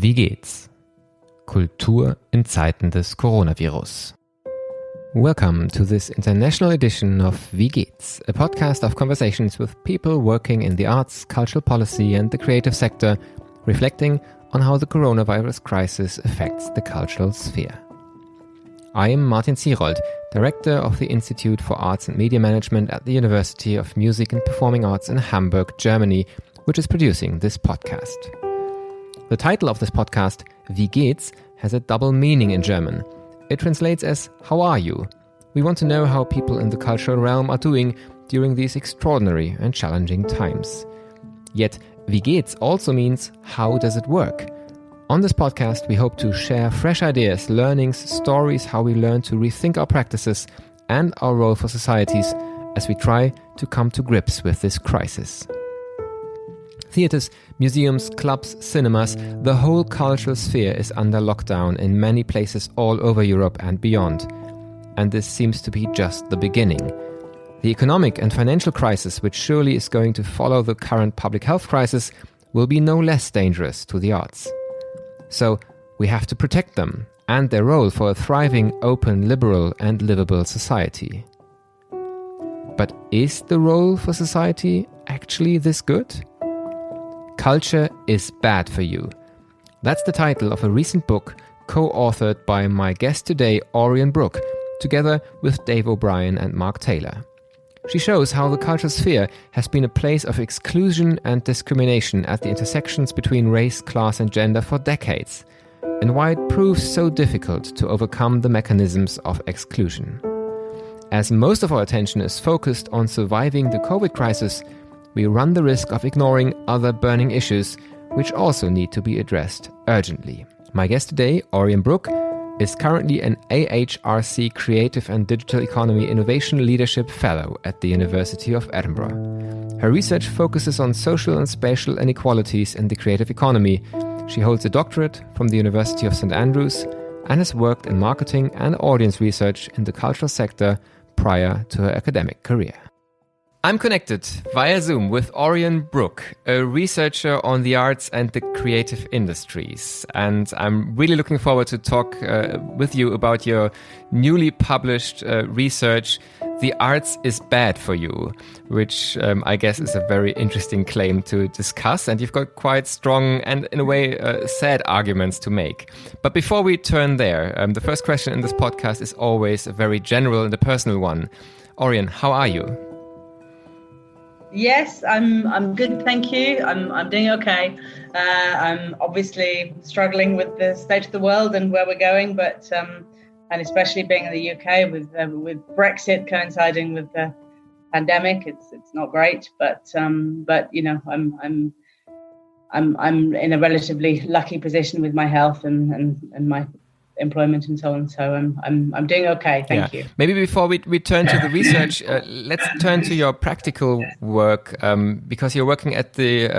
Wie geht's? Kultur in Zeiten des Coronavirus. Welcome to this international edition of Wie geht's, a podcast of conversations with people working in the arts, cultural policy and the creative sector, reflecting on how the coronavirus crisis affects the cultural sphere. I am Martin Zierold, Director of the Institute for Arts and Media Management at the University of Music and Performing Arts in Hamburg, Germany, which is producing this podcast. The title of this podcast, Wie geht's, has a double meaning in German. It translates as, how are you? We want to know how people in the cultural realm are doing during these extraordinary and challenging times. Yet, Wie geht's also means, how does it work? On this podcast, we hope to share fresh ideas, learnings, stories, how we learn to rethink our practices and our role for societies as we try to come to grips with this crisis. Theatres, museums, clubs, cinemas, the whole cultural sphere is under lockdown in many places all over Europe and beyond. And this seems to be just the beginning. The economic and financial crisis, which surely is going to follow the current public health crisis, will be no less dangerous to the arts. So we have to protect them and their role for a thriving, open, liberal and livable society. But is the role for society actually this good? Culture is bad for you. That's the title of a recent book co-authored by my guest today, Orian Brook, together with Dave O'Brien and Mark Taylor. She shows how the cultural sphere has been a place of exclusion and discrimination at the intersections between race, class and gender for decades, and why it proves so difficult to overcome the mechanisms of exclusion. As most of our attention is focused on surviving the COVID crisis, we run the risk of ignoring other burning issues, which also need to be addressed urgently. My guest today, Orian Brook, is currently an AHRC Creative and Digital Economy Innovation Leadership Fellow at the University of Edinburgh. Her research focuses on social and spatial inequalities in the creative economy. She holds a doctorate from the University of St Andrews and has worked in marketing and audience research in the cultural sector prior to her academic career. I'm connected via Zoom with Orian Brook, a researcher on the arts and the creative industries. And I'm really looking forward to talk with you about your newly published research, The Arts is Bad for You, which I guess is a very interesting claim to discuss. And you've got quite strong and, in a way, sad arguments to make. But before we turn there, the first question in this podcast is always a very general and a personal one. Orian, how are you? Yes, I'm good, thank you. I'm doing okay. I'm obviously struggling with the state of the world and where we're going, but and especially being in the UK with Brexit coinciding with the pandemic, it's not great. But you know, I'm in a relatively lucky position with my health and my employment and so on. So I'm doing okay. Thank you. Maybe before we turn to the research, let's turn to your practical work because you're working at the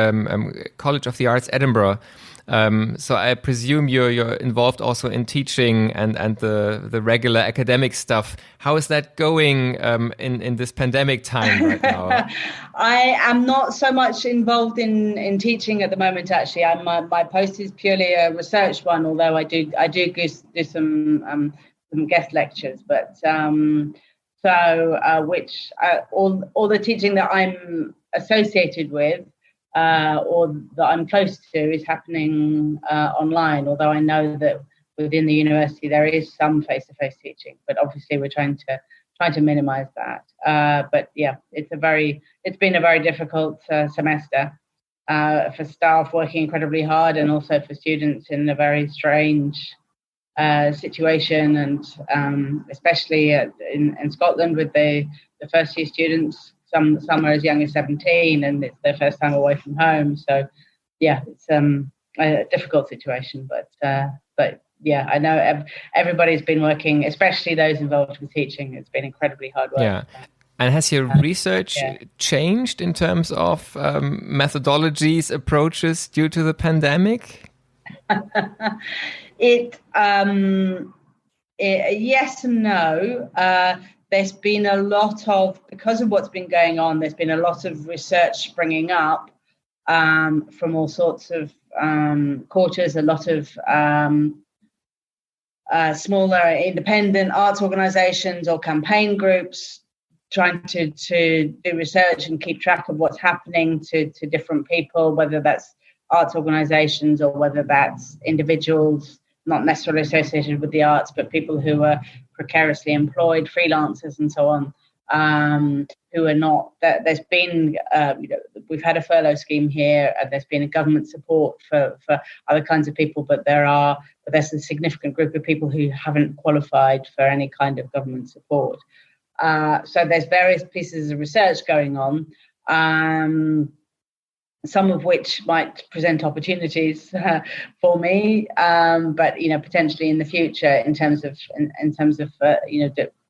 College of the Arts, Edinburgh. So I presume you're involved also in teaching and the regular academic stuff. How is that going in this pandemic time right now? I am not so much involved in teaching at the moment. Actually, my post is purely a research one. Although I do do some guest lectures, but all the teaching that I'm associated with. Or that I'm close to is happening online, although I know that within the university there is some face-to-face teaching, but obviously we're trying to minimize that. But yeah, it's been a very difficult semester for staff working incredibly hard and also for students in a very strange situation, and especially in Scotland with the first year students. Some are as young as 17 and it's their first time away from home. So, yeah, it's a difficult situation. But yeah, I know everybody's been working, especially those involved with teaching. It's been incredibly hard work. Yeah. And has your research changed in terms of methodologies, approaches due to the pandemic? Yes and no. There's been a lot of, because of what's been going on, there's been a lot of research springing up from all sorts of quarters, a lot of smaller independent arts organisations or campaign groups trying to do research and keep track of what's happening to different people, whether that's arts organisations or whether that's individuals not necessarily associated with the arts, but people who are precariously employed, freelancers and so on, who are not. There's been, we've had a furlough scheme here. There's been a government support for other kinds of people, but there's a significant group of people who haven't qualified for any kind of government support. So there's various pieces of research going on, some of which might present opportunities for me, but potentially in the future in terms of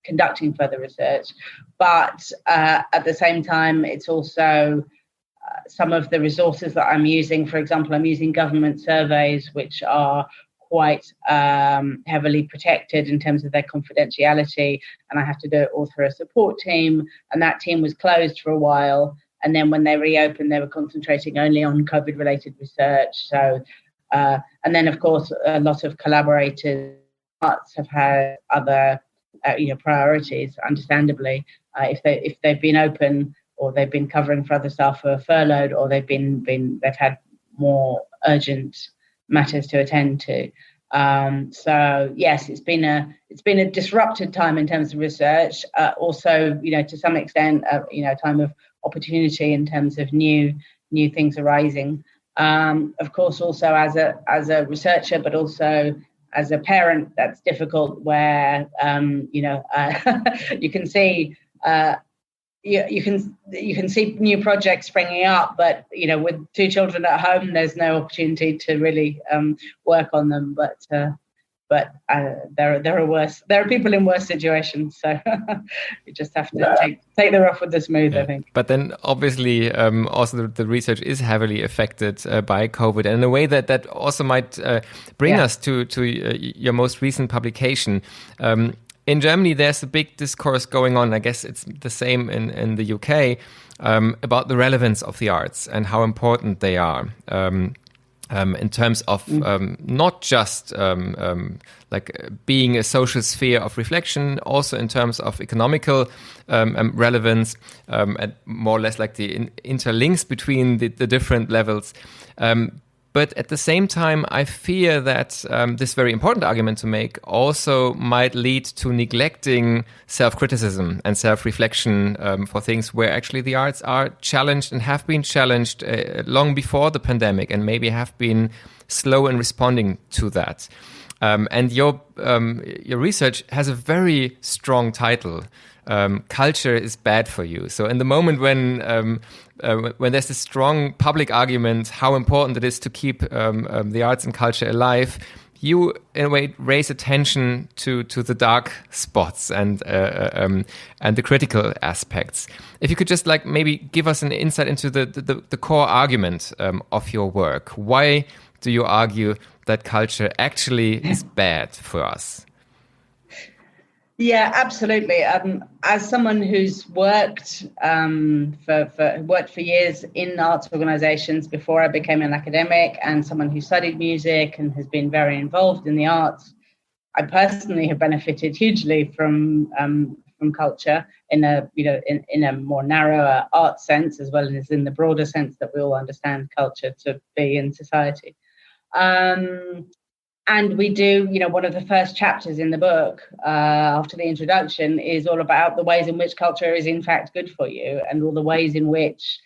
conducting further research. But at the same time, it's also some of the resources that I'm using. For example, I'm using government surveys, which are quite heavily protected in terms of their confidentiality, and I have to do it all through a support team, and that team was closed for a while, and then when they reopened they were concentrating only on COVID related research. So and then of course a lot of collaborators have had other priorities, understandably, if they've been open or they've been covering for other staff who are furloughed, or they've had more urgent matters to attend to. So yes, it's been a disrupted time in terms of research. Also, to some extent, a time of opportunity in terms of new things arising. Of course, also as a researcher, but also as a parent, that's difficult. Where you can see. You can see new projects springing up, but with two children at home, there's no opportunity to really work on them. But there are people in worse situations, so you just have to take the rough with the smooth. Yeah. I think. But then obviously also the research is heavily affected by COVID, and in a way that also might bring us to your most recent publication. In Germany, there's a big discourse going on, I guess it's the same in the UK, about the relevance of the arts and how important they are in terms of not just like being a social sphere of reflection, also in terms of economical relevance, and more or less like the interlinks between the different levels. But at the same time, I fear that this very important argument to make also might lead to neglecting self-criticism and self-reflection for things where actually the arts are challenged and have been challenged long before the pandemic, and maybe have been slow in responding to that. And your research has a very strong title. Culture is bad for you. So in the moment when there's a strong public argument how important it is to keep the arts and culture alive, you in a way raise attention to the dark spots and the critical aspects. If you could just like maybe give us an insight into the core argument of your work. Why do you argue that culture actually is bad for us? Yeah, absolutely. As someone who's worked for years in arts organisations before I became an academic, and someone who studied music and has been very involved in the arts, I personally have benefited hugely from culture in a more narrower art sense, as well as in the broader sense that we all understand culture to be in society. And we do, one of the first chapters in the book, after the introduction, is all about the ways in which culture is in fact good for you, and all the ways in which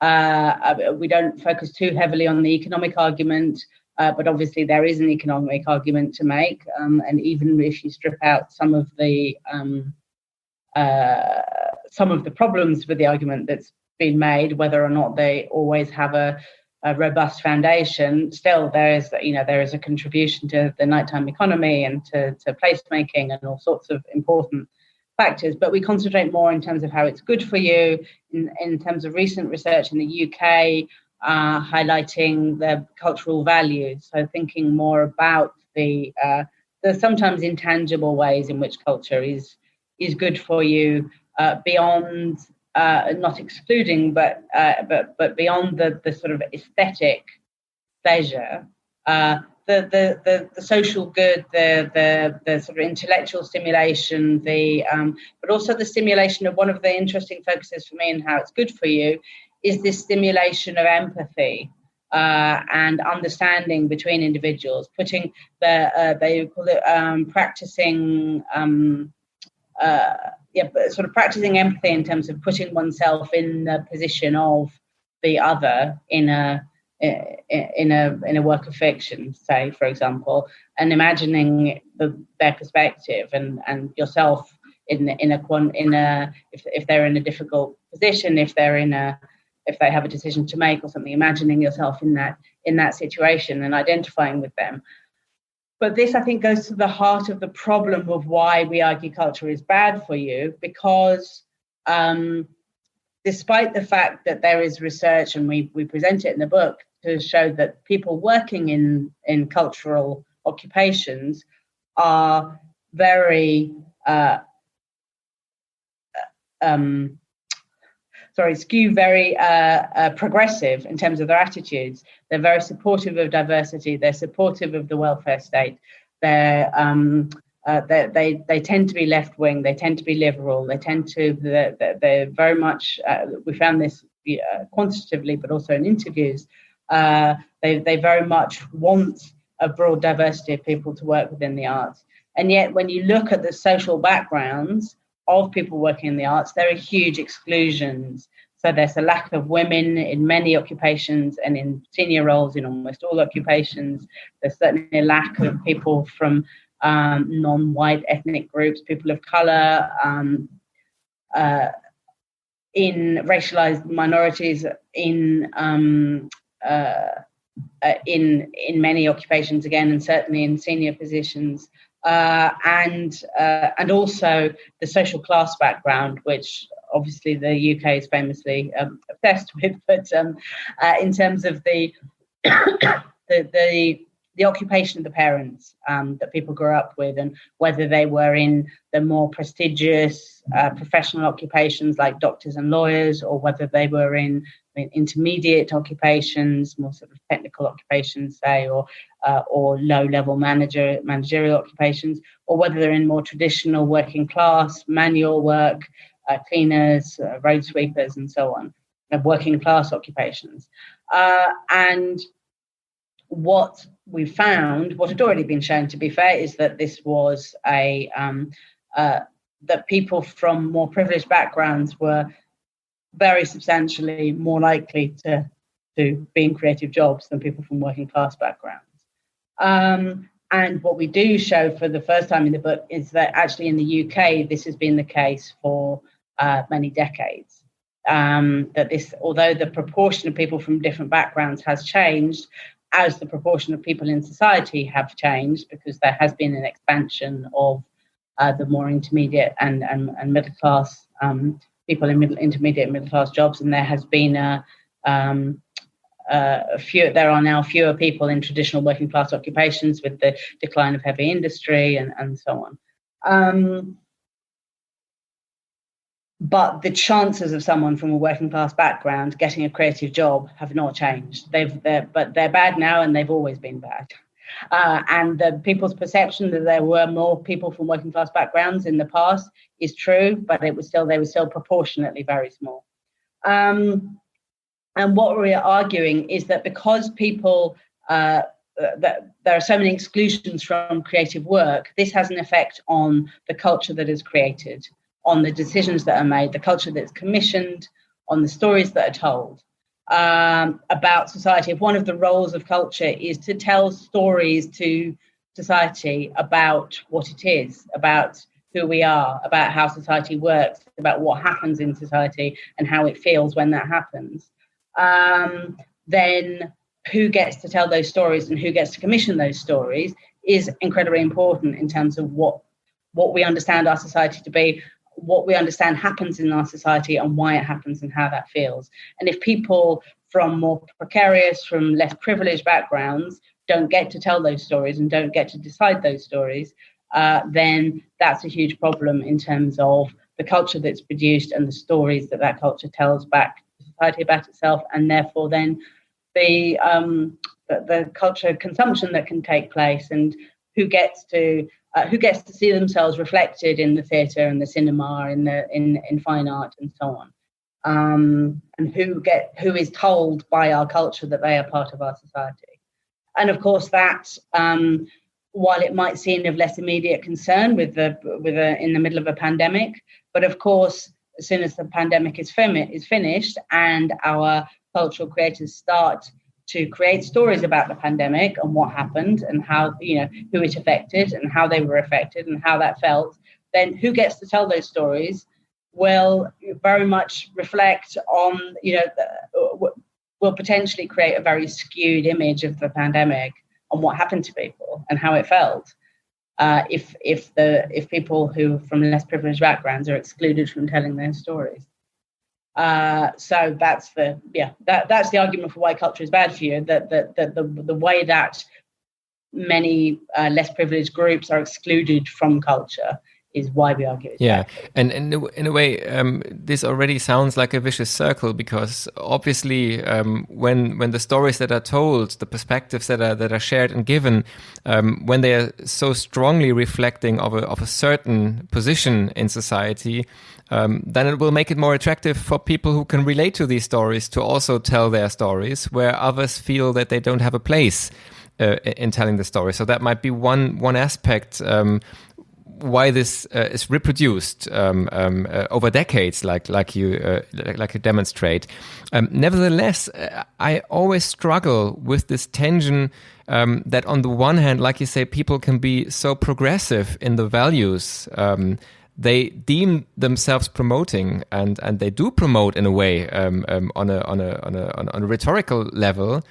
we don't focus too heavily on the economic argument, but obviously there is an economic argument to make. And even if you strip out some of the problems with the argument that's been made, whether or not they always have a robust foundation, still there is a contribution to the nighttime economy and to placemaking and all sorts of important factors. But we concentrate more in terms of how it's good for you, in terms of recent research in the UK, highlighting the cultural values. So thinking more about the sometimes intangible ways in which culture is good for you, beyond not excluding, but beyond the sort of aesthetic pleasure, the social good, the sort of intellectual stimulation, but also the stimulation of one of the interesting focuses for me and how it's good for you is this stimulation of empathy and understanding between individuals, putting they call it practicing sort of practicing empathy in terms of putting oneself in the position of the other in a work of fiction, say, for example, and imagining their perspective and yourself if they're in a difficult position, if they have a decision to make or something, imagining yourself in that situation and identifying with them. But this, I think, goes to the heart of the problem of why we argue culture is bad for you, because despite the fact that there is research, and we present it in the book, to show that people working in cultural occupations are very skew very progressive in terms of their attitudes. They're very supportive of diversity. They're supportive of the welfare state. They tend to be left wing. They tend to be liberal. They're very much. We found this quantitatively, but also in interviews. They very much want a broad diversity of people to work within the arts. And yet, when you look at the social backgrounds of people working in the arts, there are huge exclusions. So there's a lack of women in many occupations and in senior roles in almost all occupations. There's certainly a lack of people from non-white ethnic groups, people of colour, in racialized minorities, in many occupations again, and certainly in senior positions. And also the social class background, which obviously the UK is famously obsessed with, but in terms of the occupation of the parents that people grew up with, and whether they were in the more prestigious professional occupations like doctors and lawyers, or whether they were in intermediate occupations, more sort of technical occupations, say, or low-level managerial occupations, or whether they're in more traditional working class, manual work, cleaners, road sweepers, and so on, working class occupations. And what we found, what had already been shown, to be fair, is that this was that people from more privileged backgrounds were very substantially more likely to be in creative jobs than people from working class backgrounds. And what we do show for the first time in the book is that actually in the UK, this has been the case for many decades. That this, although the proportion of people from different backgrounds has changed, as the proportion of people in society have changed, because there has been an expansion of the more intermediate and middle class people in intermediate and middle class jobs, and there has been there are now fewer people in traditional working class occupations with the decline of heavy industry and so on. But the chances of someone from a working class background getting a creative job have not changed. They're bad now, and they've always been bad. And the people's perception that there were more people from working class backgrounds in the past is true, but they were still proportionately very small. And what we're arguing is that because people that there are so many exclusions from creative work, this has an effect on the culture that is created, on the decisions that are made, the culture that's commissioned, on the stories that are told about society. If one of the roles of culture is to tell stories to society about what it is, about who we are, about how society works, about what happens in society and how it feels when that happens, then who gets to tell those stories and who gets to commission those stories is incredibly important in terms of what we understand our society to be, what we understand happens in our society and why it happens and how that feels. And if people from more precarious, from less privileged backgrounds don't get to tell those stories and don't get to decide those stories, then that's a huge problem in terms of the culture that's produced and the stories that culture tells back to society about itself, and therefore then the the culture consumption that can take place, and who gets to see themselves reflected in the theatre and the cinema, in fine art and so on, and who is told by our culture that they are part of our society. And of course, that while it might seem of less immediate concern in the middle of a pandemic, but of course, as soon as the pandemic is finished and our cultural creators start to create stories about the pandemic and what happened and how, who it affected and how they were affected and how that felt, then who gets to tell those stories will very much reflect on, will potentially create a very skewed image of the pandemic and what happened to people and how it felt. If people who from less privileged backgrounds are excluded from telling their stories. So that's the argument for why culture is bad for you. That the way that many less privileged groups are excluded from culture is why we argue it's bad. And in a way, this already sounds like a vicious circle, because obviously when the stories that are told, the perspectives that are shared and given, when they are so strongly reflecting of a certain position in society, then it will make it more attractive for people who can relate to these stories to also tell their stories, where others feel that they don't have a place in telling the story. So that might be one aspect why this is reproduced over decades, like you demonstrate. Nevertheless, I always struggle with this tension that on the one hand, like you say, people can be so progressive in the values they deem themselves promoting, and they do promote in a way on a rhetorical level,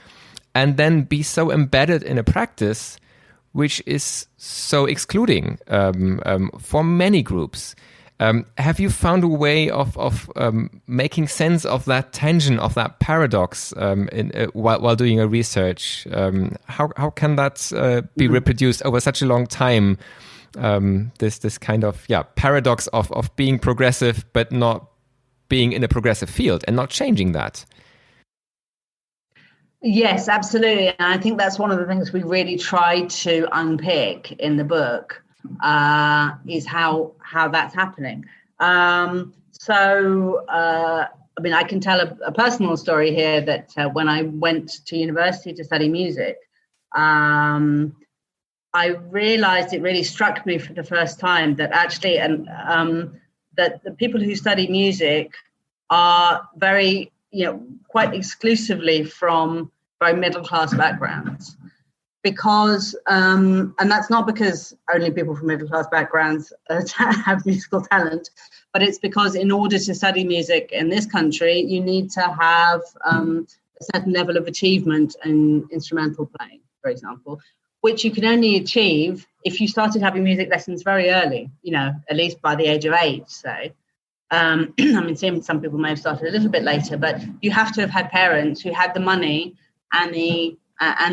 and then be so embedded in a practice which is so excluding for many groups. Have you found a way of making sense of that tension, of that paradox while doing a research? How can that be reproduced over such a long time? This kind of paradox of being progressive but not being in a progressive field and not changing that. Yes, absolutely. And I think that's one of the things we really try to unpick in the book, is how that's happening. I can tell a personal story here that when I went to university to study music, I realized, it really struck me for the first time that actually, that the people who study music are very, quite exclusively from very middle-class backgrounds, because, and that's not because only people from middle-class backgrounds have musical talent, but it's because in order to study music in this country, you need to have a certain level of achievement in instrumental playing, for example, which you can only achieve if you started having music lessons very early, at least by the age of 8, say. Some people may have started a little bit later, but you have to have had parents who had the money and the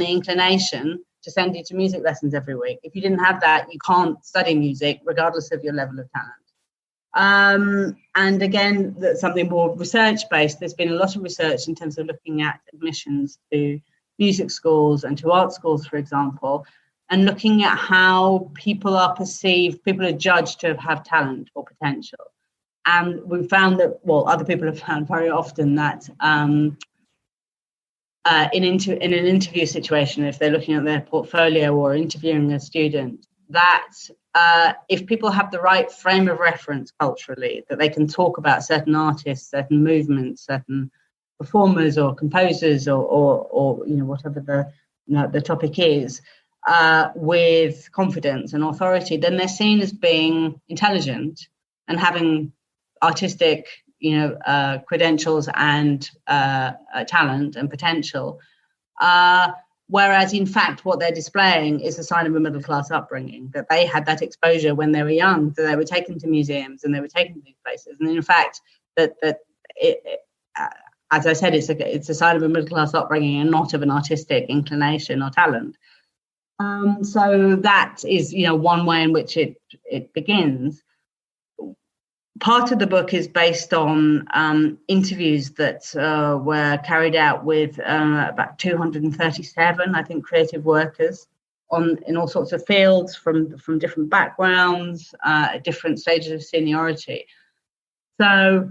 inclination to send you to music lessons every week. If you didn't have that, you can't study music, regardless of your level of talent. And again, that's something more research-based. There's been a lot of research in terms of looking at admissions to music schools and to art schools, for example, and looking at how people are judged to have talent or potential. And we found that, other people have found very often that in an interview situation, if they're looking at their portfolio or interviewing a student, that if people have the right frame of reference culturally, that they can talk about certain artists, certain movements, certain performers or composers or whatever the topic is, with confidence and authority, then they're seen as being intelligent and having artistic credentials and talent and potential, whereas in fact what they're displaying is a sign of a middle class upbringing, that they had that exposure when they were young, that they were taken to museums and they were taken to these places, and in fact that as I said, it's a sign of a middle class upbringing and not of an artistic inclination or talent. So that is one way in which it begins. part of the book is based on interviews that were carried out with about 237, I think, creative workers in all sorts of fields from different backgrounds, different stages of seniority. So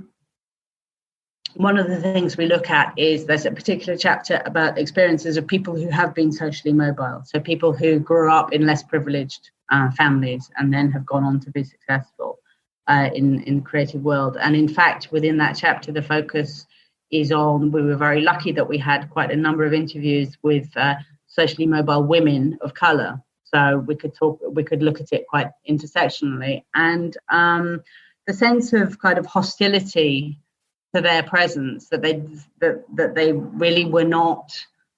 one of the things we look at is there's a particular chapter about experiences of people who have been socially mobile. So people who grew up in less privileged families and then have gone on to be successful in the creative world. And in fact, within that chapter, the focus is on, we were very lucky that we had quite a number of interviews with socially mobile women of colour. So we could look at it quite intersectionally. And the sense of kind of hostility to their presence, that they really were not.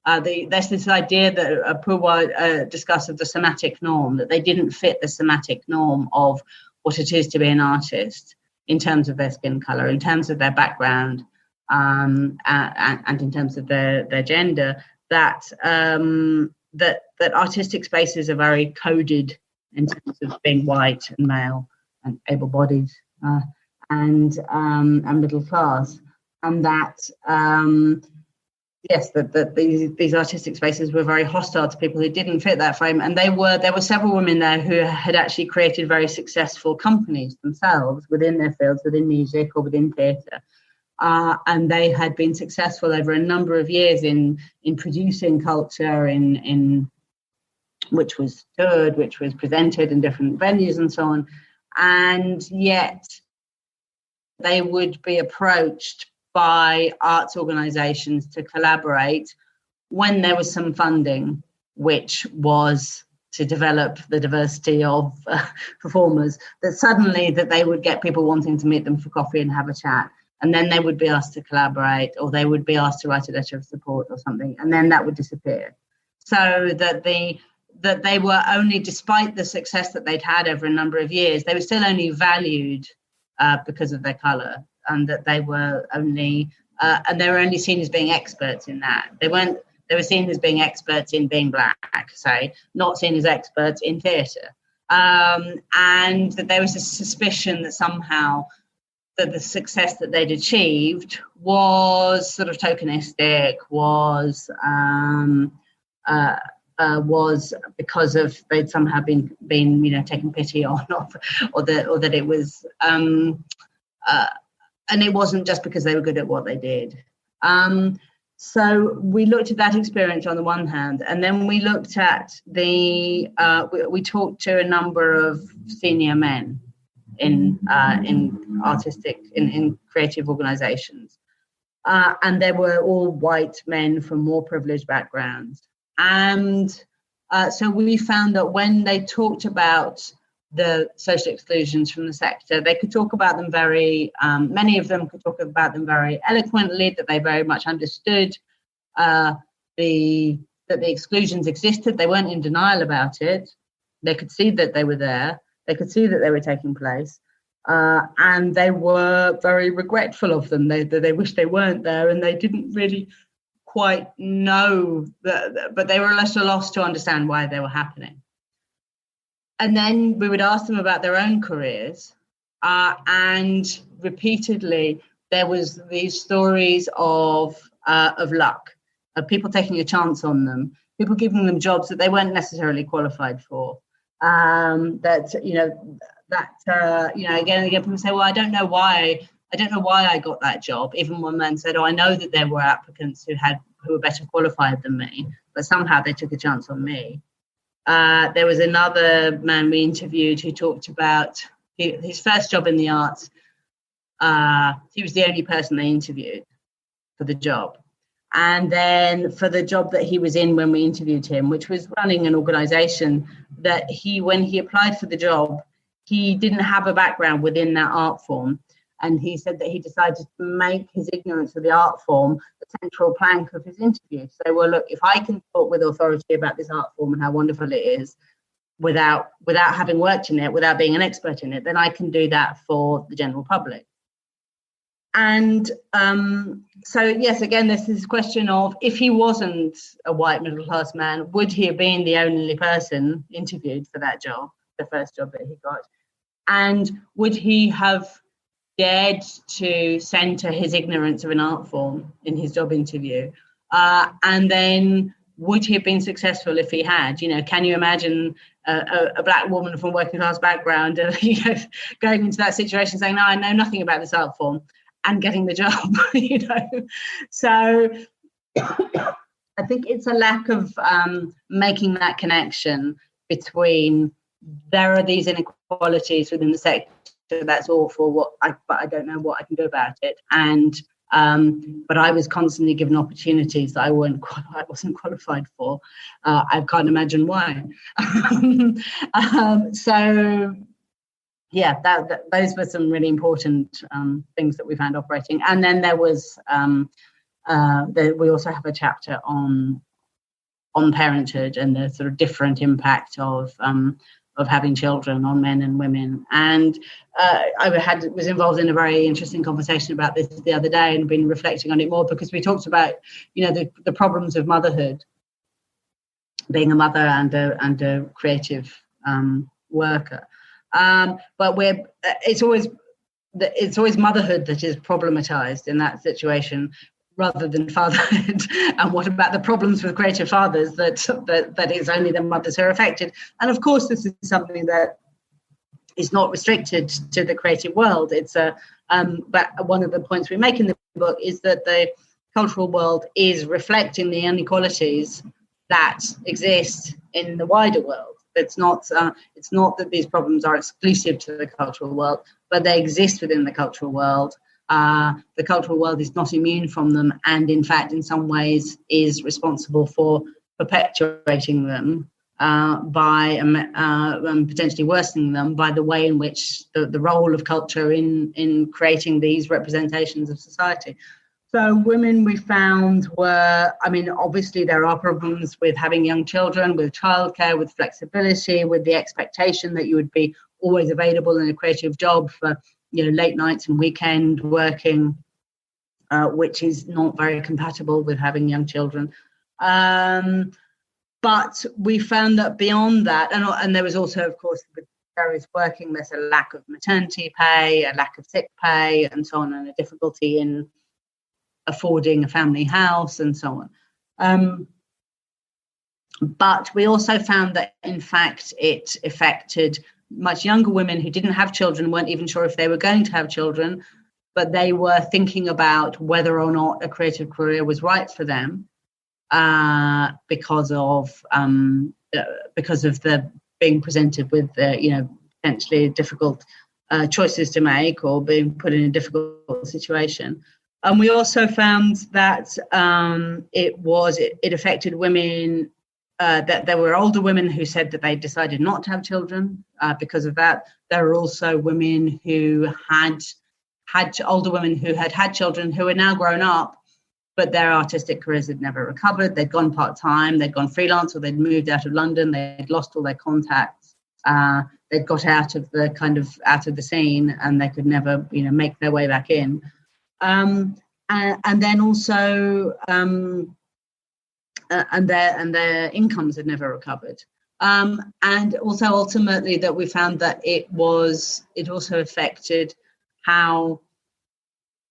There's this idea that Purwa discussed of the somatic norm, that they didn't fit the somatic norm of what it is to be an artist in terms of their skin colour, in terms of their background, and in terms of their gender. That artistic spaces are very coded in terms of being white and male and able-bodied. And middle class, and that these artistic spaces were very hostile to people who didn't fit that frame. And there were several women there who had actually created very successful companies themselves within their fields, within music or within theatre, and they had been successful over a number of years in producing culture, in which was toured, which was presented in different venues and so on, and yet they would be approached by arts organisations to collaborate when there was some funding, which was to develop the diversity of performers, that suddenly that they would get people wanting to meet them for coffee and have a chat. And then they would be asked to collaborate, or they would be asked to write a letter of support or something, and then that would disappear. So that they were only, despite the success that they'd had over a number of years, they were still only valued because of their colour, and that they were only seen as being experts in that. They were seen as being experts in being black, say, not seen as experts in theatre. And that there was a suspicion that somehow that the success that they'd achieved was sort of tokenistic, was because of they'd somehow been taken pity on, or that it was and it wasn't just because they were good at what they did. So we looked at that experience on the one hand, and then we looked at we talked to a number of senior men in creative organisations, and they were all white men from more privileged backgrounds. And so we found that when they talked about the social exclusions from the sector, they could talk about them many of them could talk about them very eloquently, that they very much understood that the exclusions existed. They weren't in denial about it. They could see that they were there. They could see that they were taking place. And they were very regretful of them. They wished they weren't there, and they didn't really quite know that, but they were less a loss to understand why they were happening. And then we would ask them about their own careers, and repeatedly there was these stories of luck, of people taking a chance on them, people giving them jobs that they weren't necessarily qualified for. Again and again, people say, well, I don't know why I got that job. Even one man said, I know that there were applicants who were better qualified than me, but somehow they took a chance on me. There was another man we interviewed who talked about his first job in the arts. He was the only person they interviewed for the job. And then for the job that he was in when we interviewed him, which was running an organisation, that when he applied for the job, he didn't have a background within that art form. And he said that he decided to make his ignorance of the art form the central plank of his interview. So, well, look, if I can talk with authority about this art form and how wonderful it is without having worked in it, without being an expert in it, then I can do that for the general public. And so, yes, again, there's this question of, if he wasn't a white middle-class man, would he have been the only person interviewed for that job, the first job that he got? And would he have dared to centre his ignorance of an art form in his job interview? And then would he have been successful if he had? Can you imagine a black woman from working class background going into that situation saying, no, I know nothing about this art form, and getting the job? So I think it's a lack of making that connection between there are these inequalities within the sector, that's awful, but I don't know what I can do about it, and but I was constantly given opportunities that I wasn't qualified for. I can't imagine why. So yeah, those were some really important things that we found operating. And then there was we also have a chapter on parenthood and the sort of different impact of having children on men and women. And I was involved in a very interesting conversation about this the other day, and been reflecting on it more, because we talked about the problems of motherhood, being a mother and a creative worker. But it's always motherhood that is problematized in that situation, rather than fatherhood. And what about the problems with creative fathers that it's only the mothers who are affected? And of course, this is something that is not restricted to the creative world. It's but one of the points we make in the book is that the cultural world is reflecting the inequalities that exist in the wider world. It's not that these problems are exclusive to the cultural world, but they exist within the cultural world. The cultural world is not immune from them, and in fact, in some ways, is responsible for perpetuating them by potentially worsening them by the way in which the role of culture in creating these representations of society. So women, we found, obviously there are problems with having young children, with childcare, with flexibility, with the expectation that you would be always available in a creative job for late nights and weekend working, which is not very compatible with having young children. But we found that beyond that, and there was also, of course, with various working, there's a lack of maternity pay, a lack of sick pay, and so on, and a difficulty in affording a family house and so on. But we also found that, in fact, it affected much younger women who didn't have children, weren't even sure if they were going to have children, but they were thinking about whether or not a creative career was right for them because of the being presented with potentially difficult choices to make, or being put in a difficult situation. And we also found that it affected women, that there were older women who said that they decided not to have children because of that. There were also women who had older women who had children who are now grown up, but their artistic careers had never recovered. They'd gone part-time, they'd gone freelance, or they'd moved out of London, they'd lost all their contacts. They'd got out of the scene, and they could never, make their way back in. And then also, and their incomes had never recovered. And also, ultimately, that we found that it also affected how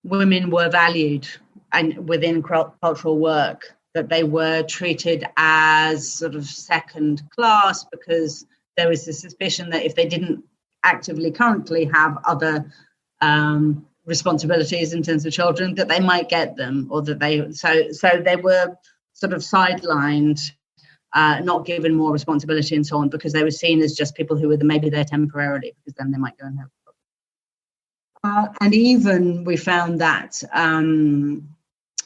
women were valued and within cultural work, that they were treated as sort of second class, because there was the suspicion that if they didn't actively currently have other responsibilities in terms of children, that they might get them, or that they were sort of sidelined, not given more responsibility and so on, because they were seen as just people who were maybe there temporarily, because then they might go and have and even we found that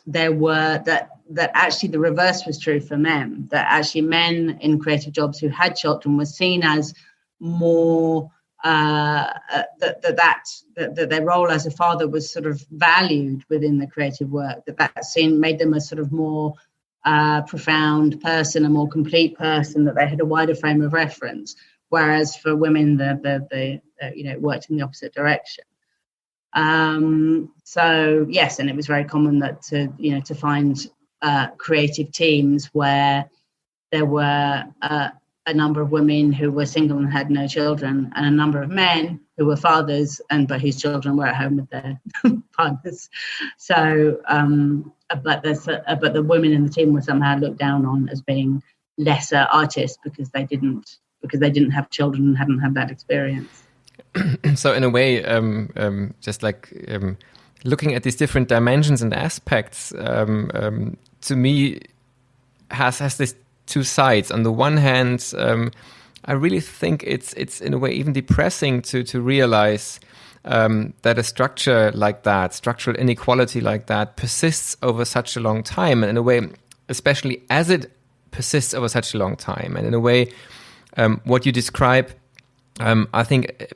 that actually the reverse was true for men, that actually men in creative jobs who had children were seen as more that their role as a father was sort of valued within the creative work, that scene made them a sort of more profound person, a more complete person, that they had a wider frame of reference, whereas for women they worked in the opposite direction. So yes, and it was very common that to find creative teams where there were a number of women who were single and had no children, and a number of men who were fathers but whose children were at home with their partners. So, but the women in the team were somehow looked down on as being lesser artists because they didn't have children and hadn't had that experience. So in a way, just like looking at these different dimensions and aspects, to me, has this two sides. On the one hand, I really think it's in a way even depressing to realize that a structure like that, structural inequality like that, persists over such a long time, and in a way, especially as it persists over such a long time, and in a way, what you describe, I think,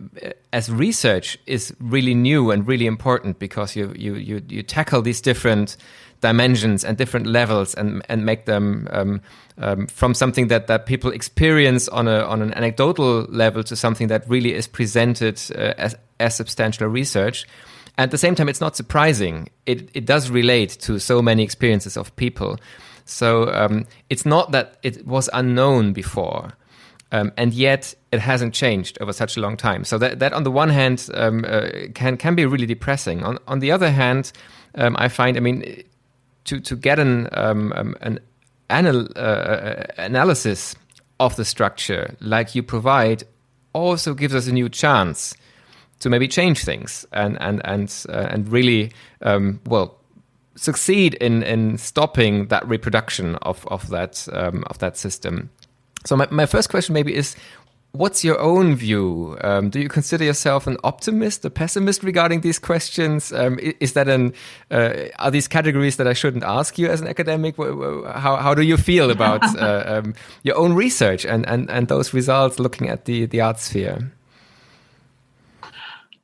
as research is really new and really important, because you tackle these different dimensions and different levels and make them from something that people experience on an anecdotal level to something that really is presented as substantial research. At the same time, it's not surprising. It does relate to so many experiences of people. So it's not that it was unknown before. And yet it hasn't changed over such a long time. So that on the one hand can be really depressing. On the other hand, I find, to get an analysis of the structure like you provide also gives us a new chance to maybe change things and really succeed in stopping that reproduction of that system. So my first question maybe is, what's your own view? Do you consider yourself an optimist, a pessimist regarding these questions? Is that are these categories that I shouldn't ask you as an academic? How do you feel about your own research and those results looking at the art sphere?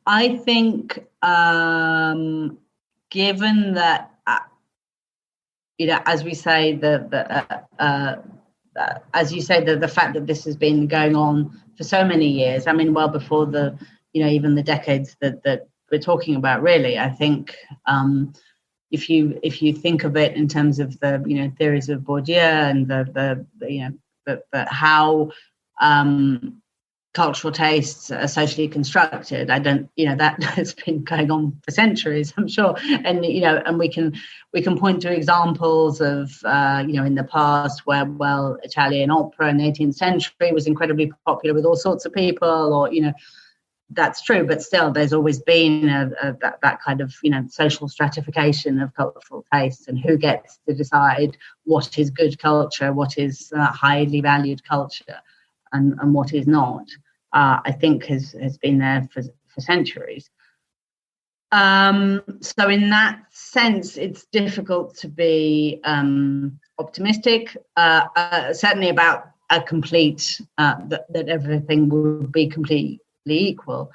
I think, given that, as we say, as you say, the fact that this has been going on for so many years, well before even the decades that we're talking about, really. I think if you think of it in terms of the theories of Bourdieu and the how cultural tastes are socially constructed, that has been going on for centuries, I'm sure, and we can point to examples of in the past where Italian opera in the 18th century was incredibly popular with all sorts of people, or that's true, but still there's always been that kind of social stratification of cultural tastes and who gets to decide what is good culture, what is highly valued culture, and what is not. I think has been there for centuries. So in that sense, it's difficult to be optimistic, certainly about a complete, that everything will be completely equal.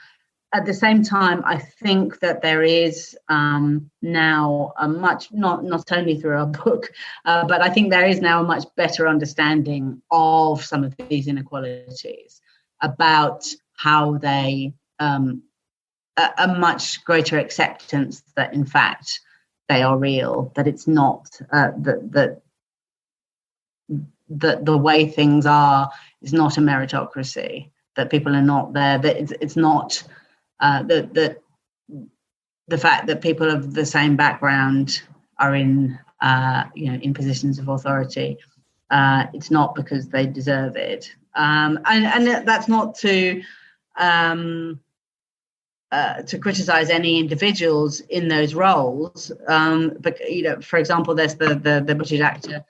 At the same time, I think that there is now a much, not only through our book, but I think there is now a much better understanding of some of these inequalities, about how they, a much greater acceptance that in fact they are real, that it's not, that the way things are is not a meritocracy, that people are not there, that it's not, the fact that people of the same background are in positions of authority. It's not because they deserve it, and that's not to criticize any individuals in those roles. But for example, there's the British actor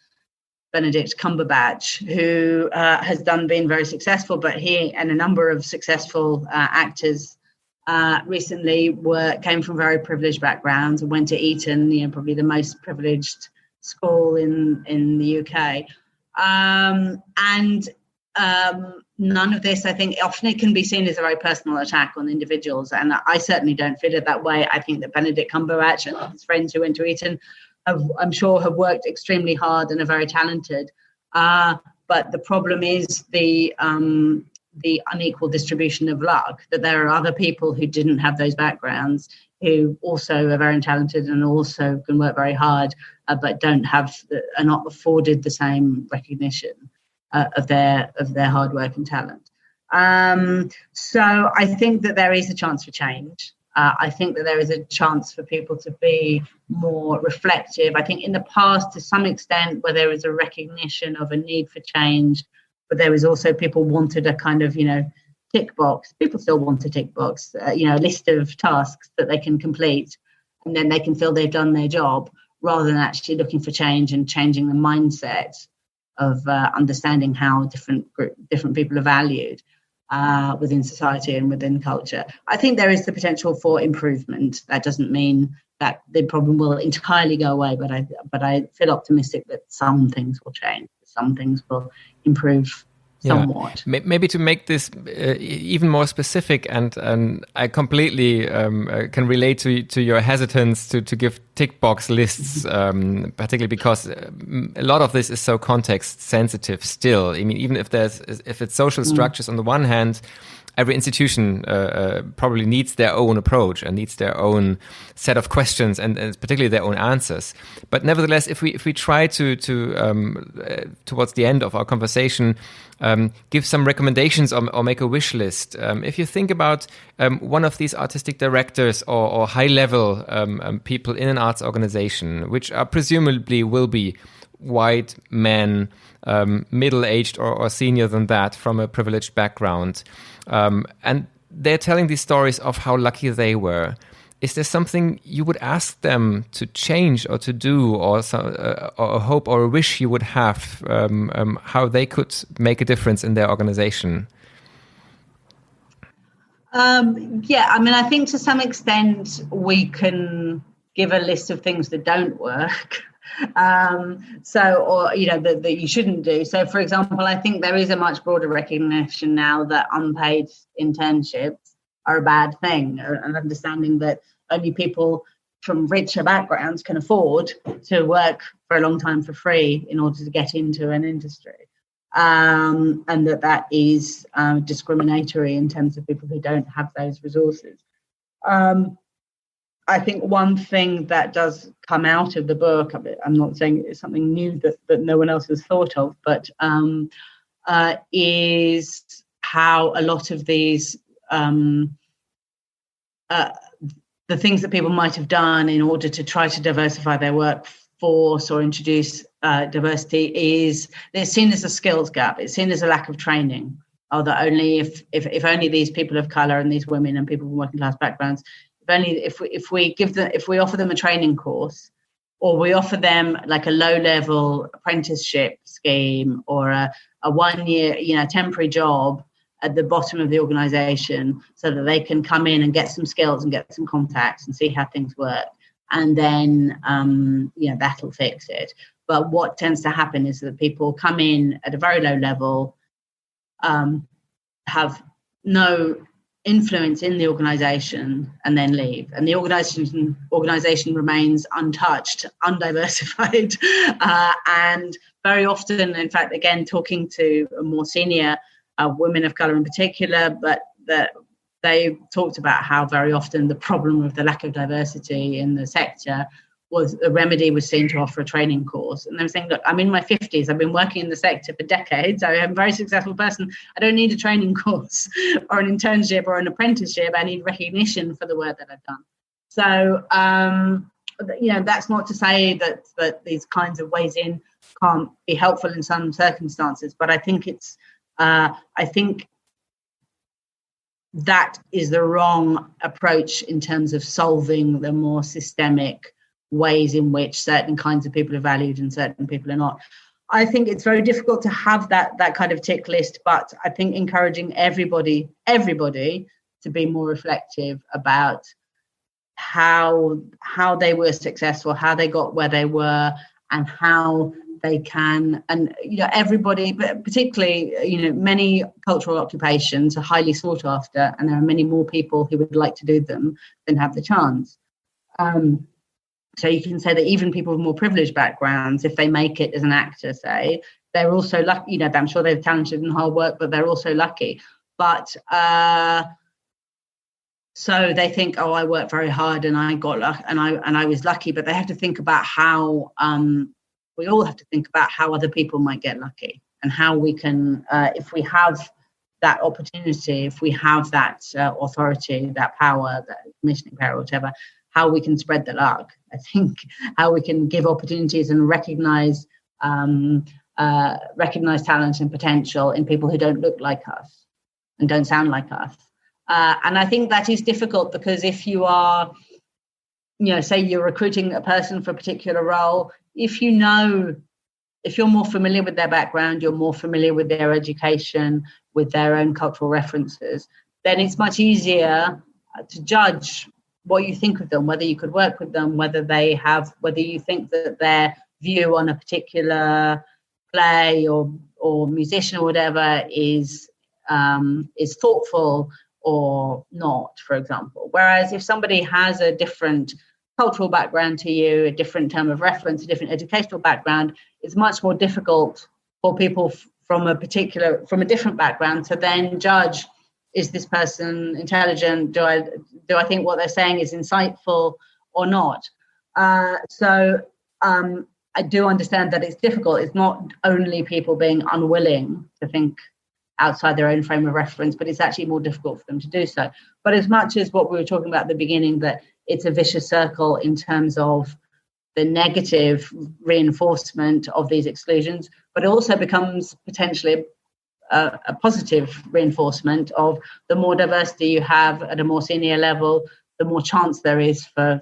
Benedict Cumberbatch, who has been very successful, but he and a number of successful actors recently came from very privileged backgrounds and went to Eton, probably the most privileged school in the UK. None of this, I think, often it can be seen as a very personal attack on individuals, and I certainly don't feel it that way. I think that Benedict Cumberbatch and his friends who went to Eton I'm sure have worked extremely hard and are very talented. But the problem is the unequal distribution of luck, that there are other people who didn't have those backgrounds who also are very talented and also can work very hard, but are not afforded the same recognition. of their hard work and talent. So I think that there is a chance for change. I think that there is a chance for people to be more reflective. I think in the past, to some extent, where there was a recognition of a need for change, but there was also people wanted a kind of, tick box. People still want a tick box, a list of tasks that they can complete, and then they can feel they've done their job, rather than actually looking for change and changing the mindset of understanding how different people are valued within society and within culture. I think there is the potential for improvement. That doesn't mean that the problem will entirely go away, but I feel optimistic that some things will change, some things will improve somewhat. Yeah. Maybe to make this even more specific, and I completely can relate to your hesitance to give tick box lists, particularly because a lot of this is so context sensitive still. I mean, even if it's social structures on the one hand, every institution probably needs their own approach and needs their own set of questions and particularly their own answers. But nevertheless, if we try to towards the end of our conversation, give some recommendations or make a wish list. If you think about one of these artistic directors or high-level people in an arts organization, which are presumably will be white men, middle-aged or senior than that, from a privileged background, and they're telling these stories of how lucky they were. Is there something you would ask them to change or to do, or a hope or a wish you would have, how they could make a difference in their organization? I think to some extent we can give a list of things that don't work. That you shouldn't do. So, for example, I think there is a much broader recognition now that unpaid internships are a bad thing, and understanding that only people from richer backgrounds can afford to work for a long time for free in order to get into an industry, and that is discriminatory in terms of people who don't have those resources. I think one thing that does come out of the book, I'm not saying it's something new that no one else has thought of, but is how a lot of these, the things that people might have done in order to try to diversify their workforce or introduce diversity it's seen as a skills gap. It's seen as a lack of training. Or that only if only these people of colour and these women and people from working class backgrounds, if we offer them a training course, or we offer them like a low-level apprenticeship scheme or a 1-year temporary job at the bottom of the organisation, so that they can come in and get some skills and get some contacts and see how things work, and then that'll fix it. But what tends to happen is that people come in at a very low level, have no influence in the organisation, and then leave, and the organisation remains untouched, undiversified, and very often, in fact, again, talking to more senior women of colour in particular, but that they talked about how very often the problem of the lack of diversity in the sector was the remedy was seen to offer a training course. And they were saying, look, I'm in my 50s. I've been working in the sector for decades. I'm a very successful person. I don't need a training course or an internship or an apprenticeship. I need recognition for the work that I've done. So, that's not to say that these kinds of ways in can't be helpful in some circumstances, but I think that is the wrong approach in terms of solving the more systemic ways in which certain kinds of people are valued and certain people are not. I think it's very difficult to have that kind of tick list, but I think encouraging everybody to be more reflective about how they were successful, how they got where they were, and how they can, and everybody, but particularly many cultural occupations are highly sought after, and there are many more people who would like to do them than have the chance. So you can say that even people with more privileged backgrounds, if they make it as an actor, say, they're also lucky. I'm sure they're talented and hard work, but they're also lucky. But so they think, oh, I worked very hard and I got luck, and I was lucky. But they have to think about how we all have to think about how other people might get lucky, and how we can, if we have that opportunity, if we have that authority, that power, that commissioning power, whatever, how we can spread the luck. I think how we can give opportunities and recognize talent and potential in people who don't look like us and don't sound like us. And I think that is difficult because if you are, say you're recruiting a person for a particular role, if you're more familiar with their background, you're more familiar with their education, with their own cultural references, then it's much easier to judge what you think of them, whether you could work with them, whether you think that their view on a particular play or musician or whatever is thoughtful or not, for example. Whereas if somebody has a different cultural background to you, a different term of reference, a different educational background, it's much more difficult for people from a different background to then judge, is this person intelligent? Do I think what they're saying is insightful or not? So I do understand that it's difficult. It's not only people being unwilling to think outside their own frame of reference, but it's actually more difficult for them to do so. But as much as what we were talking about at the beginning, that it's a vicious circle in terms of the negative reinforcement of these exclusions, but it also becomes potentially a positive reinforcement of the more diversity you have at a more senior level, the more chance there is for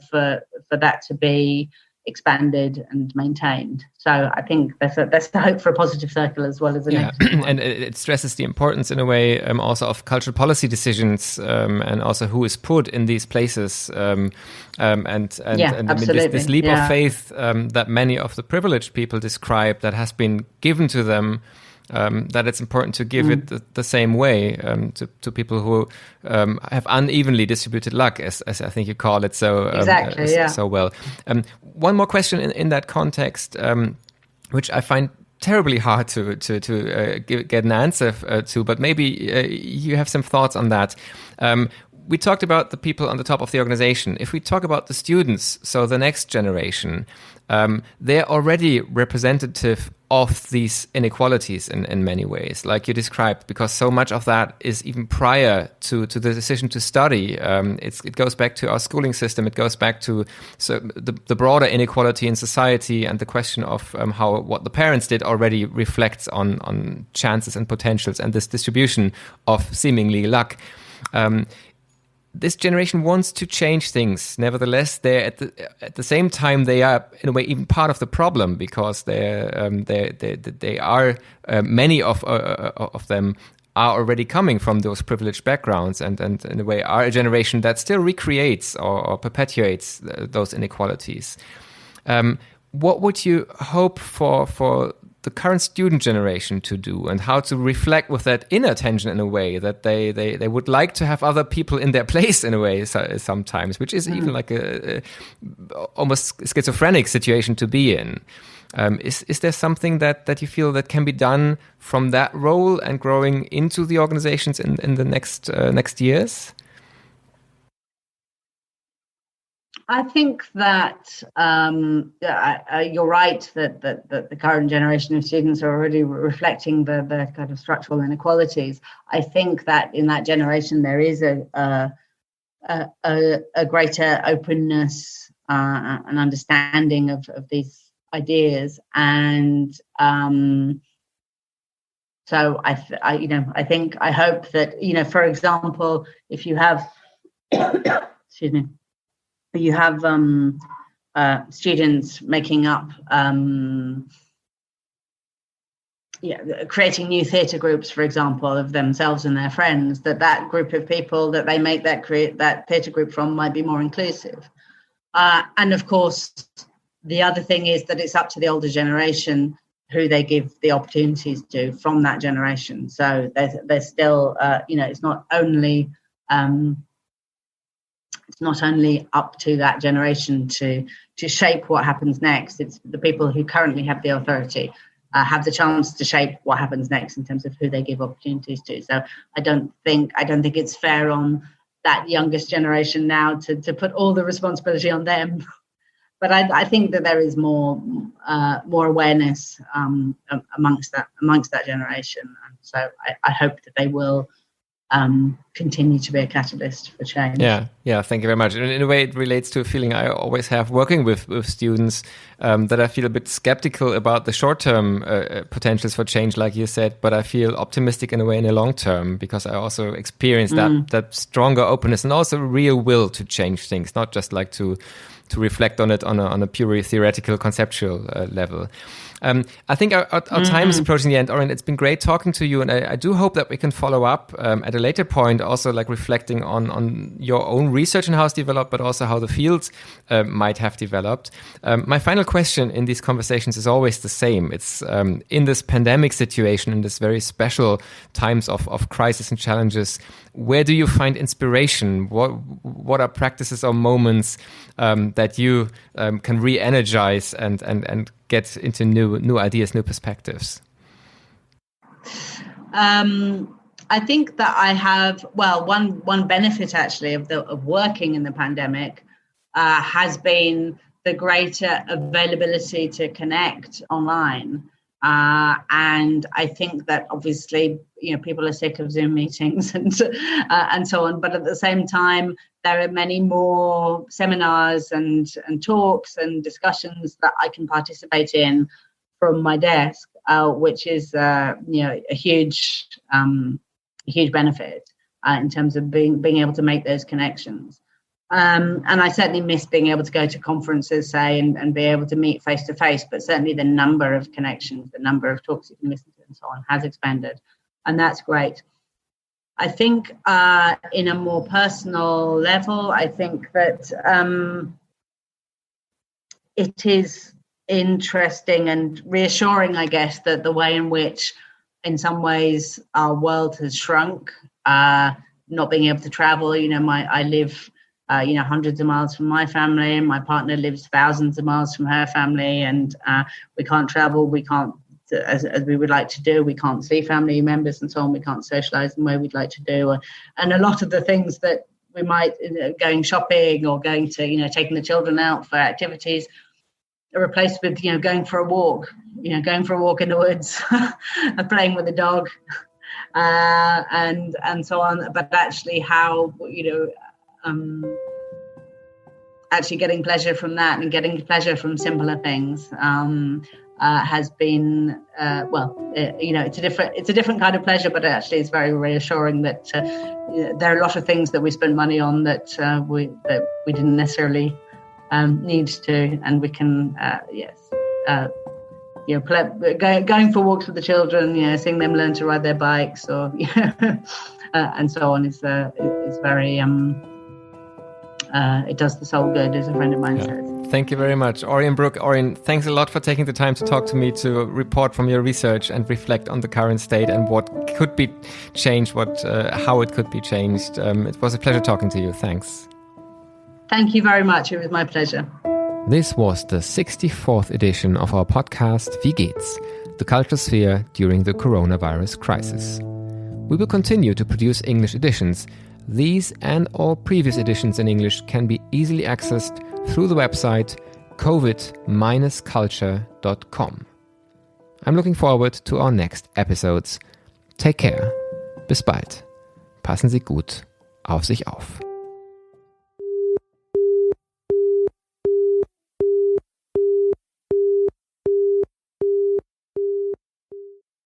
that to be expanded and maintained. So I think that's the hope for a positive circle as well as a negative one. And it stresses the importance in a way also of cultural policy decisions and also who is put in these places and this leap of faith that many of the privileged people describe that has been given to them, that it's important to give it the same way to people who have unevenly distributed luck, as I think you call it so well. One more question in that context, which I find terribly hard to get an answer to, but maybe you have some thoughts on that. We talked about the people on the top of the organization. If we talk about the students, so the next generation, they're already representative of these inequalities in many ways, like you described, because so much of that is even prior to the decision to study. It goes back to our schooling system. It goes back to the broader inequality in society, and the question of how what the parents did already reflects on chances and potentials and this distribution of seemingly luck. This generation wants to change things. Nevertheless, they're at the same time they are in a way even part of the problem, because they are many of them are already coming from those privileged backgrounds, and in a way are a generation that still recreates or perpetuates those inequalities. What would you hope for the current student generation to do, and how to reflect with that inner tension in a way that they would like to have other people in their place in a way sometimes, which is even like a almost schizophrenic situation to be in. Is there something that you feel that can be done from that role and growing into the organizations in the next years? I think that you're right that the current generation of students are already reflecting the kind of structural inequalities. I think that in that generation there is a greater openness and understanding of these ideas, and so I hope that for example, if you have excuse me. You have students making up, creating new theatre groups, for example, of themselves and their friends, that group of people that they make that theatre group from might be more inclusive. And of course, the other thing is that it's up to the older generation who they give the opportunities to from that generation. So there's still, it's not only up to that generation to shape what happens next. It's the people who currently have the authority have the chance to shape what happens next in terms of who they give opportunities to. So I don't think it's fair on that youngest generation now to put all the responsibility on them but I think that there is more awareness amongst that generation, and so I hope that they will continue to be a catalyst for change. Yeah. Thank you very much. In a way, it relates to a feeling I always have working with students, that I feel a bit skeptical about the short-term potentials for change, like you said, but I feel optimistic in a way in the long term, because I also experience that stronger openness and also real will to change things, not just like to reflect on it on a purely theoretical, conceptual level. I think our time is approaching the end, Orian. It's been great talking to you, and I do hope that we can follow up at a later point, also like reflecting on your own research and how it's developed, but also how the fields might have developed. My final question in these conversations is always the same. It's in this pandemic situation, in this very special times of crisis and challenges, where do you find inspiration? What are practices or moments that you can re-energize and get into new ideas, new perspectives? I think that I have, one benefit actually of working in the pandemic has been the greater availability to connect online. And I think that obviously, people are sick of Zoom meetings and so on. But at the same time, there are many more seminars and talks and discussions that I can participate in from my desk, which is a huge benefit in terms of being able to make those connections. And I certainly miss being able to go to conferences, say, and be able to meet face to face. But certainly the number of connections, the number of talks you can listen to and so on has expanded. And that's great. I think in a more personal level, I think that it is interesting and reassuring, I guess, that the way in which in some ways our world has shrunk, not being able to travel. I live hundreds of miles from my family, and my partner lives thousands of miles from her family, and we can't travel, we can't, as we would like to do, we can't see family members and so on, we can't socialize in the way we'd like to do, and a lot of the things that we might, going shopping or going to, taking the children out for activities, are replaced with, going for a walk in the woods, playing with the dog, and so on. But actually how, actually getting pleasure from that and getting pleasure from simpler things has been it's a different kind of pleasure, but actually it's very reassuring that there are a lot of things that we spend money on that we didn't necessarily need to, and we can going for walks with the children, seeing them learn to ride their bikes, or and so on is very it does the soul good, as a friend of mine says. Thank you very much, Orian Brook. Orian, thanks a lot for taking the time to talk to me, to report from your research and reflect on the current state and what could be changed, how it could be changed. It was a pleasure talking to you. Thanks. Thank you very much. It was my pleasure. This was the 64th edition of our podcast, Wie geht's? The Cultural Sphere during the coronavirus crisis. We will continue to produce English editions. These and all previous editions in English can be easily accessed through the website covid-culture.com. I'm looking forward to our next episodes. Take care. Bis bald. Passen Sie gut auf sich auf.